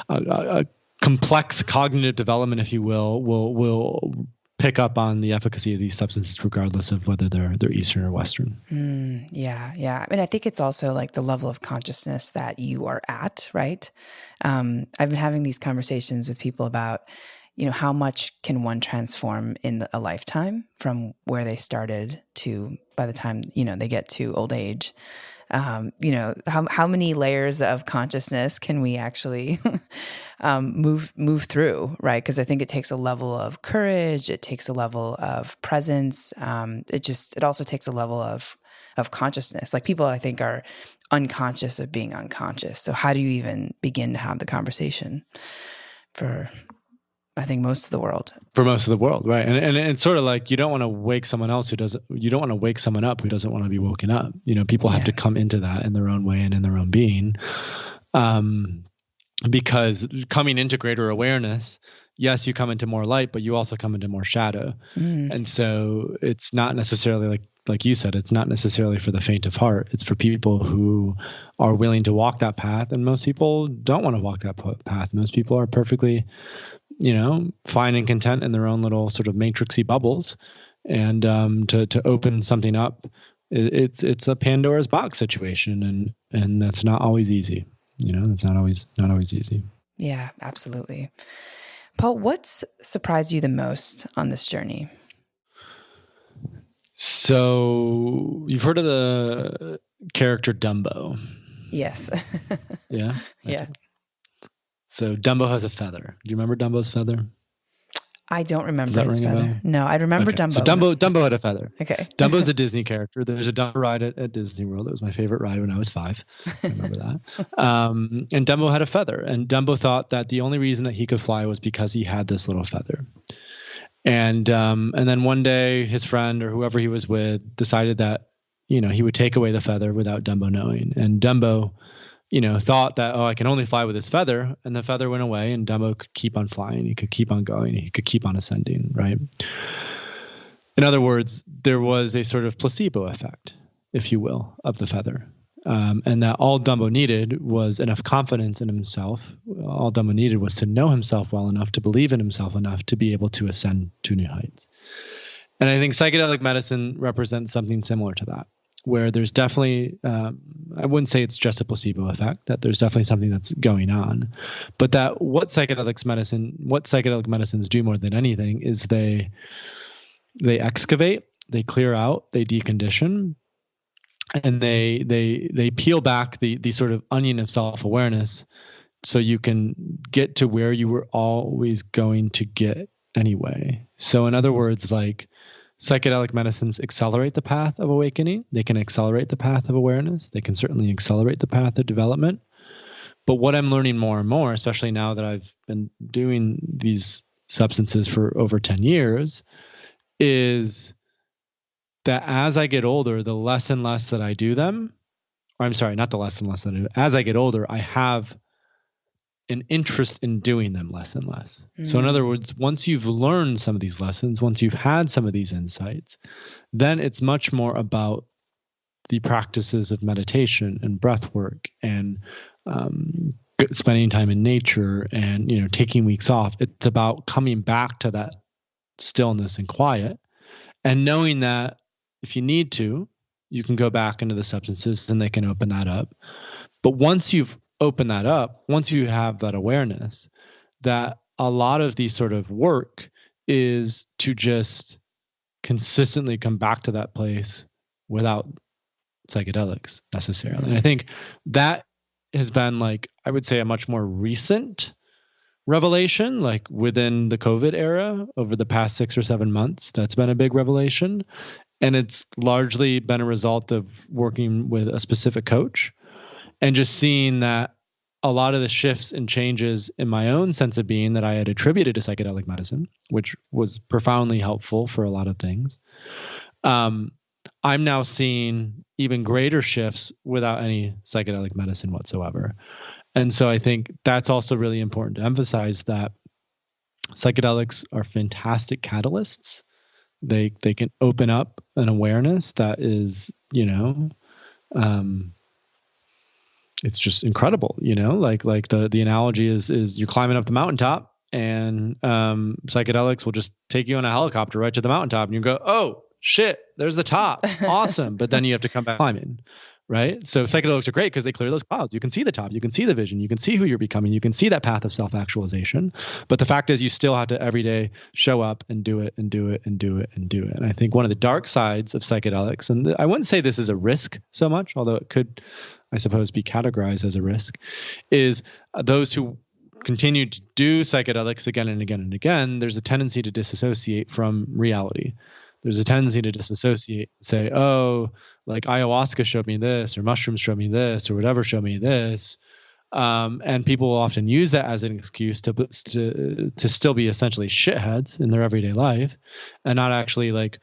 a complex cognitive development, if you will pick up on the efficacy of these substances, regardless of whether they're Eastern or Western. Yeah. I mean, I think it's also like the level of consciousness that you are at, right? I've been having these conversations with people about, how much can one transform in a lifetime from where they started to by the time, they get to old age. how many layers of consciousness can we actually move through, right? Because I think it takes a level of courage, it takes a level of presence, it also takes a level of consciousness. Like people, I think, are unconscious of being unconscious. So how do you even begin to have the conversation for, I think, most of the world? For most of the world, right? And it's sort of like you don't want to wake someone else you don't want to wake someone up who doesn't want to be woken up. People have to come into that in their own way and in their own being. Because coming into greater awareness, yes, you come into more light, but you also come into more shadow. And so it's not necessarily like you said, it's not necessarily for the faint of heart. It's for people who are willing to walk that path. And most people don't want to walk that path. Most people are perfectly, fine and content in their own little sort of matrixy bubbles. And to open something up, it's a Pandora's box situation, and that's not always easy. It's not always easy. Yeah, absolutely. Paul, what's surprised you the most on this journey? So you've heard of the character Dumbo? Yes. Yeah? Okay. Yeah. So Dumbo has a feather. Do you remember Dumbo's feather? I don't remember Does that his ring a feather. bell? No, I remember Okay. Dumbo. So Dumbo had a feather. Okay. Dumbo's a Disney character. There's a Dumbo ride at Disney World. It was my favorite ride when I was 5. I remember that. And Dumbo had a feather. And Dumbo thought that the only reason that he could fly was because he had this little feather. And then one day his friend or whoever he was with decided that, he would take away the feather without Dumbo knowing. And Dumbo, thought that, I can only fly with this feather. And the feather went away and Dumbo could keep on flying. He could keep on going. He could keep on ascending, right? In other words, there was a sort of placebo effect, if you will, of the feather. And that all Dumbo needed was enough confidence in himself. All Dumbo needed was to know himself well enough, to believe in himself enough to be able to ascend to new heights. And I think psychedelic medicine represents something similar to that, where there's definitely, I wouldn't say it's just a placebo effect, that there's definitely something that's going on, but that what psychedelic medicines do more than anything is they excavate, they clear out, they decondition, and they peel back the sort of onion of self-awareness so you can get to where you were always going to get anyway. So in other words, like psychedelic medicines accelerate the path of awakening. They can accelerate the path of awareness. They can certainly accelerate the path of development. But what I'm learning more and more, especially now that I've been doing these substances for over 10 years, is that as I get older, the less and less that I do them, or I'm sorry, not the less and less that I do, as I get older, I have an interest in doing them less and less. So in other words, once you've learned some of these lessons, once you've had some of these insights, then it's much more about the practices of meditation and breath work and spending time in nature and, taking weeks off. It's about coming back to that stillness and quiet and knowing that if you need to, you can go back into the substances and they can open that up. But once you've opened that up, once you have that awareness, that a lot of the sort of work is to just consistently come back to that place without psychedelics necessarily. And I think that has been, like, I would say, a much more recent revelation, like within the COVID era over the past 6 or 7 months. That's been a big revelation. And it's largely been a result of working with a specific coach and just seeing that a lot of the shifts and changes in my own sense of being that I had attributed to psychedelic medicine, which was profoundly helpful for a lot of things, I'm now seeing even greater shifts without any psychedelic medicine whatsoever. And so I think that's also really important to emphasize, that psychedelics are fantastic catalysts. They can open up an awareness that is, it's just incredible, like the analogy is you're climbing up the mountaintop and psychedelics will just take you on a helicopter right to the mountaintop and you go, oh shit, there's the top. Awesome. But then you have to come back climbing. right? So psychedelics are great because they clear those clouds. You can see the top, you can see the vision, you can see who you're becoming, you can see that path of self-actualization. But the fact is, you still have to every day show up and do it and do it and do it and do it. And I think one of the dark sides of psychedelics, and I wouldn't say this is a risk so much, although it could, I suppose, be categorized as a risk, is those who continue to do psychedelics again and again and again, there's a tendency to disassociate from reality. There's a tendency to disassociate and say, oh, like ayahuasca showed me this, or mushrooms showed me this, or whatever showed me this. And people will often use that as an excuse to still be essentially shitheads in their everyday life and not actually like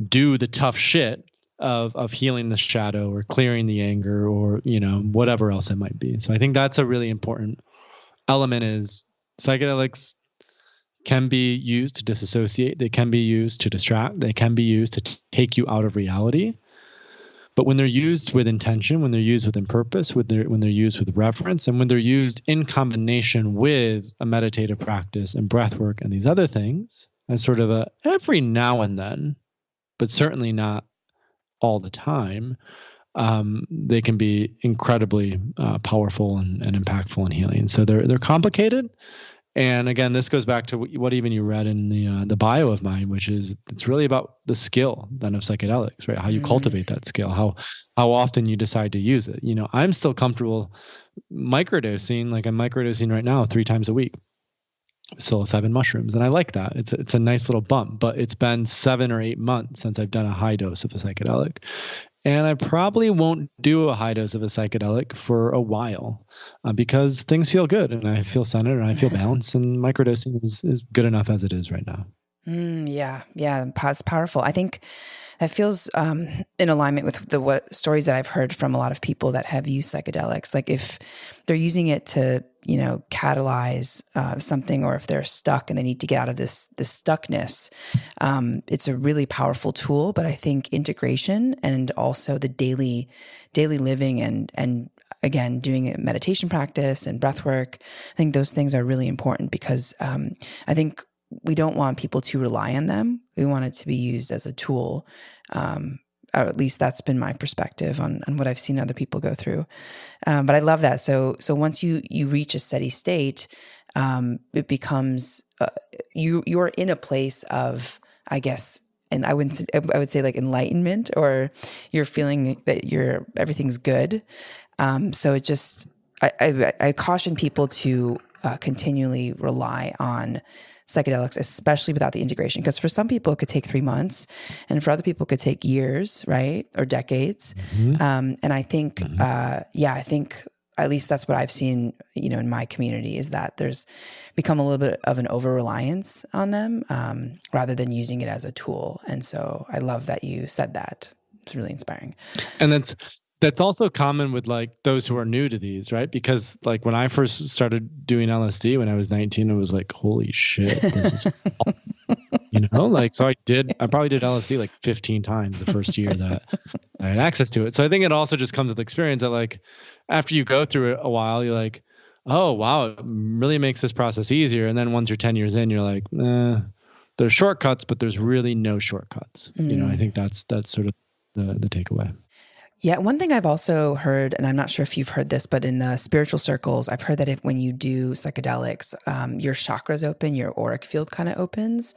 do the tough shit of healing the shadow or clearing the anger or, whatever else it might be. So I think that's a really important element. Is psychedelics can be used to disassociate. They can be used to distract. They can be used to take you out of reality. But when they're used with intention, when they're used with purpose, when they're used with reverence, and when they're used in combination with a meditative practice and breath work and these other things, as sort of a every now and then, but certainly not all the time, they can be incredibly powerful and impactful and healing. So they're complicated. And again, this goes back to what even you read in the bio of mine, which is it's really about the skill then of psychedelics, right? How you cultivate that skill, how often you decide to use it. I'm still comfortable microdosing, like I'm microdosing right now 3 times a week, psilocybin mushrooms, and I like that. It's a nice little bump, but it's been 7 or 8 months since I've done a high dose of a psychedelic. And I probably won't do a high dose of a psychedelic for a while because things feel good and I feel centered and I feel balanced, and microdosing is good enough as it is right now. Yeah. It's powerful. I think that feels in alignment with the stories that I've heard from a lot of people that have used psychedelics. Like if they're using it to, catalyze something, or if they're stuck and they need to get out of this stuckness, it's a really powerful tool. But I think integration and also the daily living and again, doing a meditation practice and breath work, I think those things are really important because I think we don't want people to rely on them. We want it to be used as a tool. Or at least that's been my perspective on what I've seen other people go through. But I love that. So once you reach a steady state, it becomes, you're in a place of, I guess, and I would say like enlightenment, or you're feeling that everything's good. So it just, I caution people to continually rely on psychedelics, especially without the integration. Because for some people, it could take 3 months, and for other people, it could take years, right? Or decades. And I think, I think at least that's what I've seen, in my community, is that there's become a little bit of an over-reliance on them rather than using it as a tool. And so I love that you said that. It's really inspiring. And that's also common with like those who are new to these, right? Because like when I first started doing LSD when I was 19, it was like, holy shit, this is awesome. Like, so I probably did LSD like 15 times the first year that I had access to it. So I think it also just comes with experience that like, after you go through it a while, you're like, oh, wow, it really makes this process easier. And then once you're 10 years in, you're like, there's shortcuts, but there's really no shortcuts. I think that's sort of the takeaway. Yeah, one thing I've also heard, and I'm not sure if you've heard this, but in the spiritual circles, I've heard that when you do psychedelics, your chakras open, your auric field kind of opens,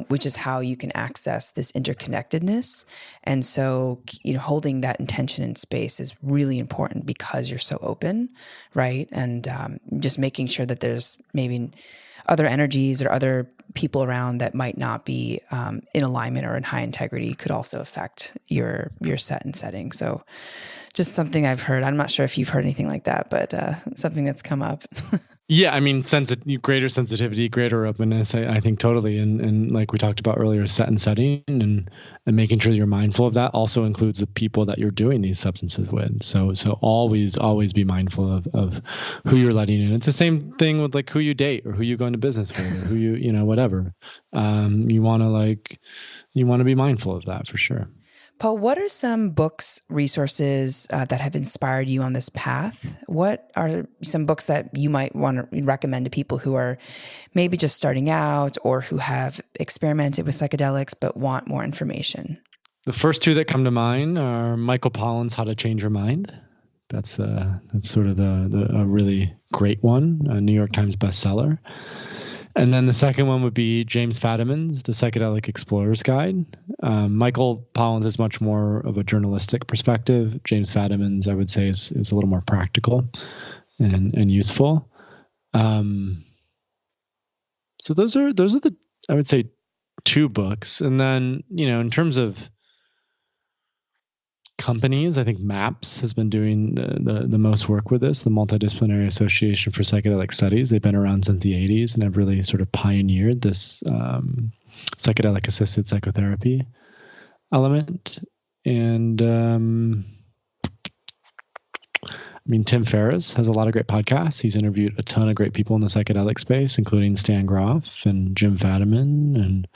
which is how you can access this interconnectedness. And so, holding that intention in space is really important because you're so open, right? And just making sure that there's maybe other energies or other people around that might not be in alignment or in high integrity could also affect your set and setting. So just something I've heard. I'm not sure if you've heard anything like that, but something that's come up. Yeah, I mean, greater sensitivity, greater openness, I think totally. And like we talked about earlier, set and setting and making sure you're mindful of that also includes the people that you're doing these substances with. So always be mindful of who you're letting in. It's the same thing with like who you date or who you go into business with or who you, whatever. You want to be mindful of that for sure. Paul, what are some books, resources that have inspired you on this path? What are some books that you might want to recommend to people who are maybe just starting out or who have experimented with psychedelics but want more information? The first two that come to mind are Michael Pollan's How to Change Your Mind. That's sort of a really great one, a New York Times bestseller. And then the second one would be James Fadiman's The Psychedelic Explorer's Guide. Michael Pollan's is much more of a journalistic perspective. James Fadiman's, I would say, is a little more practical and useful. So those are the, I would say, two books. And then, in terms of companies, I think MAPS has been doing the most work with this, the Multidisciplinary Association for Psychedelic Studies. They've been around since the 80s and have really sort of pioneered this psychedelic-assisted psychotherapy element. And Tim Ferriss has a lot of great podcasts. He's interviewed a ton of great people in the psychedelic space, including Stan Groff and Jim Fadiman and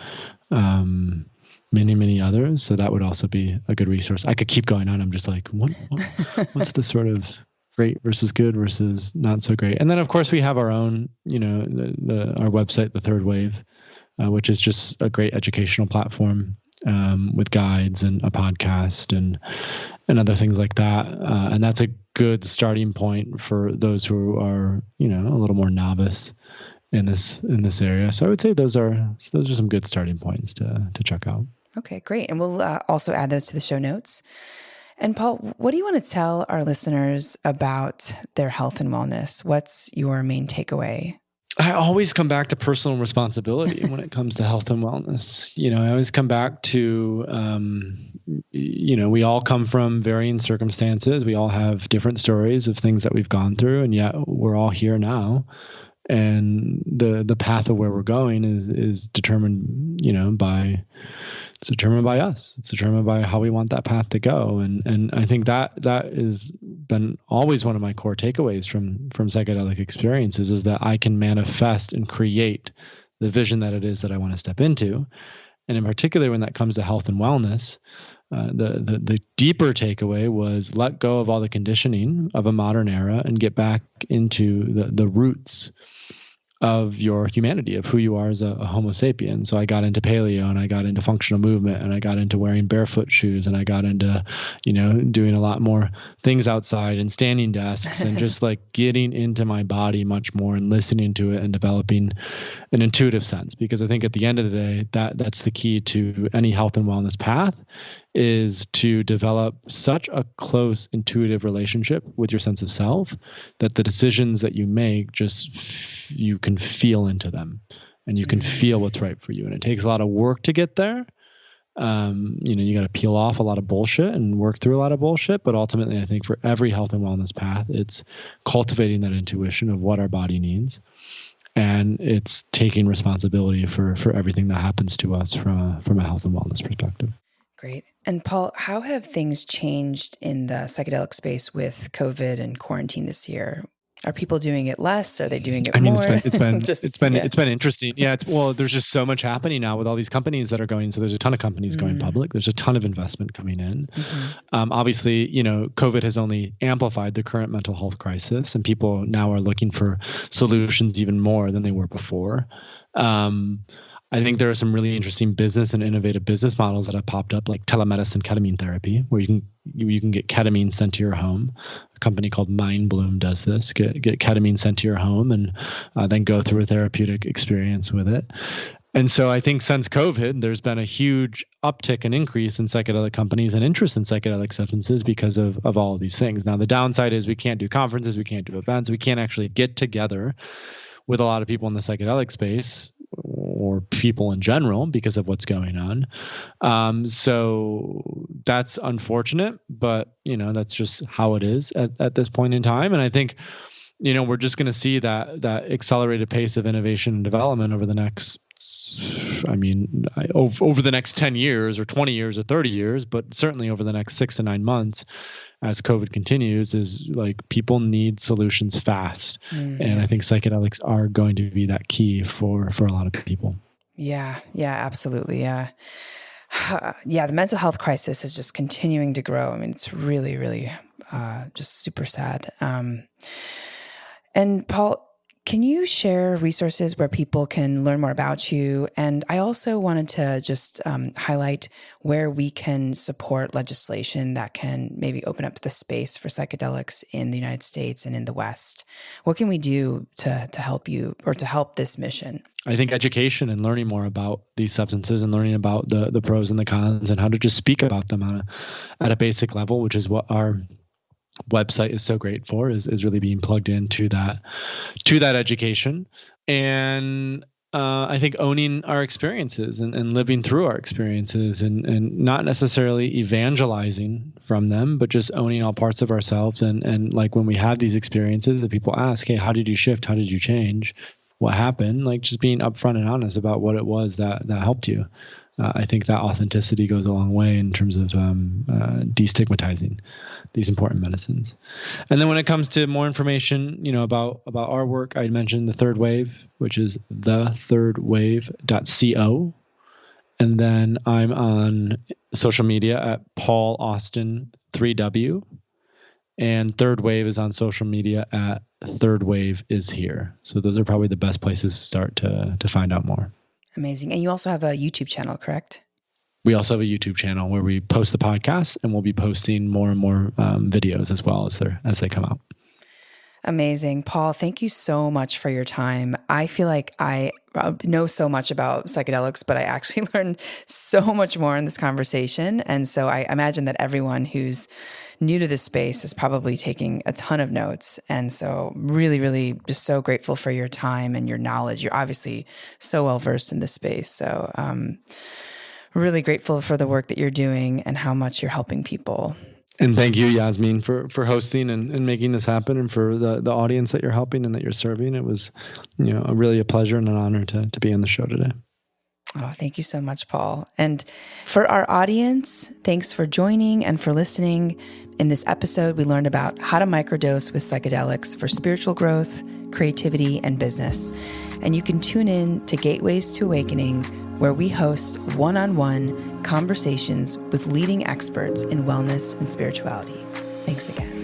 many, many others. So that would also be a good resource. I could keep going on. I'm just like, what's the sort of great versus good versus not so great? And then, of course, we have our own, our website, The Third Wave, which is just a great educational platform with guides and a podcast and other things like that. And that's a good starting point for those who are, a little more novice in this area. So I would say those are some good starting points to check out. Okay, great. And we'll also add those to the show notes. And Paul, what do you want to tell our listeners about their health and wellness? What's your main takeaway? I always come back to personal responsibility when it comes to health and wellness. I always come back to, we all come from varying circumstances. We all have different stories of things that we've gone through, and yet we're all here now. And the path of where we're going is determined, it's determined by us. It's determined by how we want that path to go. And I think that has been always one of my core takeaways from psychedelic experiences, is that I can manifest and create the vision that it is that I want to step into. And in particular, when that comes to health and wellness, the deeper takeaway was let go of all the conditioning of a modern era and get back into the roots of your humanity, of who you are as a Homo sapien. So I got into paleo, and I got into functional movement, and I got into wearing barefoot shoes, and I got into, doing a lot more things outside and standing desks and just like getting into my body much more and listening to it and developing an intuitive sense. Because I think at the end of the day, that's the key to any health and wellness path, is to develop such a close intuitive relationship with your sense of self that the decisions that you make, you can feel into them and you can feel what's right for you. And it takes a lot of work to get there. You got to peel off a lot of bullshit and work through a lot of bullshit. But ultimately, I think for every health and wellness path, it's cultivating that intuition of what our body needs. And it's taking responsibility for everything that happens to us from a health and wellness perspective. Great. And Paul, how have things changed in the psychedelic space with COVID and quarantine this year? Are people doing it less? Are they doing it more? It's been interesting. Yeah. There's just so much happening now with all these companies that are going. So there's a ton of companies going public. There's a ton of investment coming in. Obviously, COVID has only amplified the current mental health crisis, and people now are looking for solutions even more than they were before. I think there are some really interesting business and innovative business models that have popped up, like telemedicine ketamine therapy, where you can get ketamine sent to your home. A company called Mind Bloom does this. Get ketamine sent to your home and then go through a therapeutic experience with it. And so I think since COVID, there's been a huge uptick and increase in psychedelic companies and interest in psychedelic substances because of all of these things. Now, the downside is we can't do conferences, we can't do events, we can't actually get together with a lot of people in the psychedelic space or people in general because of what's going on. So that's unfortunate, but that's just how it is at this point in time. And I think, we're just going to see that accelerated pace of innovation and development over the next, over the next 10 years or 20 years or 30 years, but certainly over the next 6 to 9 months, as COVID continues, is like people need solutions fast. And I think psychedelics are going to be that key for a lot of people. Yeah, absolutely. Yeah. The mental health crisis is just continuing to grow. I mean, it's really, really just super sad. And Paul, Can you share resources where people can learn more about you? And I also wanted to just highlight where we can support legislation that can maybe open up the space for psychedelics in the United States and in the West. What can we do to help you or to help this mission? I think education and learning more about these substances and learning about the pros and the cons and how to just speak about them at a basic level, which is what our website is so great for, is really being plugged into that education. And I think owning our experiences and living through our experiences and not necessarily evangelizing from them, but just owning all parts of ourselves. And like when we have these experiences that people ask, hey, how did you shift? How did you change? What happened? Like just being upfront and honest about what it was that helped you. I think that authenticity goes a long way in terms of destigmatizing these important medicines. And then when it comes to more information, about our work, I mentioned the Third Wave, which is thethirdwave.co. And then I'm on social media at Paul Austin 3W. And Third Wave is on social media at Third Wave is Here. So those are probably the best places to start to find out more. Amazing. And you also have a YouTube channel, correct? We also have a YouTube channel where we post the podcast, and we'll be posting more and more videos as well as they come out. Amazing. Paul, thank you so much for your time. I feel like I know so much about psychedelics, but I actually learned so much more in this conversation. And so I imagine that everyone who's new to this space is probably taking a ton of notes. And so really, really just so grateful for your time and your knowledge. You're obviously so well versed in this space. So really grateful for the work that you're doing and how much you're helping people. And thank you, Yasmin, for hosting and making this happen, and for the audience that you're helping and that you're serving. It was, really a pleasure and an honor to be on the show today. Oh, thank you so much, Paul. And for our audience, thanks for joining and for listening. In this episode, we learned about how to microdose with psychedelics for spiritual growth, creativity, and business. And you can tune in to Gateways to Awakening, where we host one-on-one conversations with leading experts in wellness and spirituality. Thanks again.